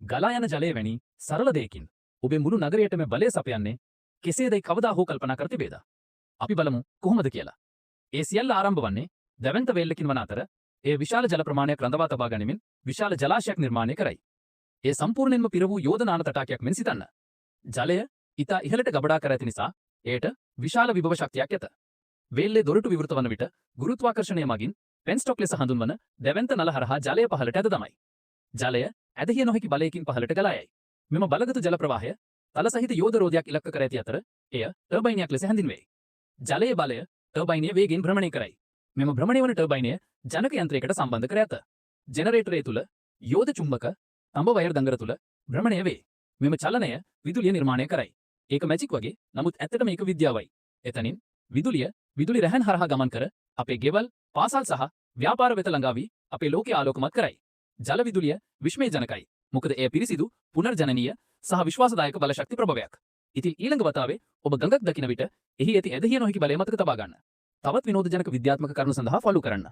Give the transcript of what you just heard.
ගලා යන ජලය වැනි සරල දෙයකින් ඔබේ මුළු නගරයටම බලය සපයන්නේ කෙසේදයි කවදා හෝ කල්පනා කර තිබේද? අපි බලමු කොහොමද කියලා. ඒ සියල්ල ආරම්භ වන්නේ දැවැන්ත වේල්ලකින් වන අතර ඒ විශාල ජල ප්‍රමාණයක් රඳවා තබා ගනිමින් විශාල ජලාශයක් නිර්මාණය කරයි. ඒ සම්පූර්ණයෙන්ම පිර වූ යෝධනාන තටාකයක් මෙන් සිතන්න. ජලය ඉතා ඉහළට ගබඩා කර ඇති නිසා එයට විශාල විභව ශක්තියක් ඇත. වේල්ලේ දොරටු විවෘත වන විට ගුරුත්වාකර්ෂණය මගින් පෙන්ස්ටොක් ලෙස හඳුන්වන දැවැන්ත නල හරහා ජලය පහළට ඇද දමයි. ජලය ඇදහිය නොහැකි බලයකින් පහළට ගලා යයි. මෙම බලගතු ජල ප්‍රවාහය තල සහිත යෝධ රෝධයක් ඉලක්ක කර ඇති අතර එය ටර්බයිනයක් ලෙස හැඳින්වේ. ජලයේ බලය ටර්බයිනය වේගෙන් භ්‍රමණය කරයි. මෙම භ්‍රමණය වන ටර්බයිනය ජනක යන්ත්‍රයකට සම්බන්ධ කර ඇත. ජෙනරේටරය තුළ යෝධ චුම්බක තඹ වයර් දඟර තුළ භ්‍රමණය වේ. මෙම චලනය විදුලිය නිර්මාණය කරයි. ඒක මැජික් වගේ, නමුත් ඇත්තටම ඒක විද්‍යාවයි. එතනින් විදුලි රැහැන් හරහා ගමන් කර අපේ ගෙවල්, පාසල් සහ ව්‍යාපාර වෙත ළඟා වී අපේ ලෝකය ආලෝකමත් කරයි. ජල විදුලිය විශ්මයජනකයි. මොකද එය පිරිසිදු, පුනර්ජනනීය සහ විශ්වාසදායක බල ශක්ති ප්‍රභවයක්. ඉතින් ඊළඟ වතාවේ ඔබ ගඟක් දකින විට එහි ඇති ඇදහිය නොහැකි බලය මතක තබා ගන්න. තවත් විනෝදජනක විද්‍යාත්මක කරුණු සඳහා ෆොලෝ කරන්න.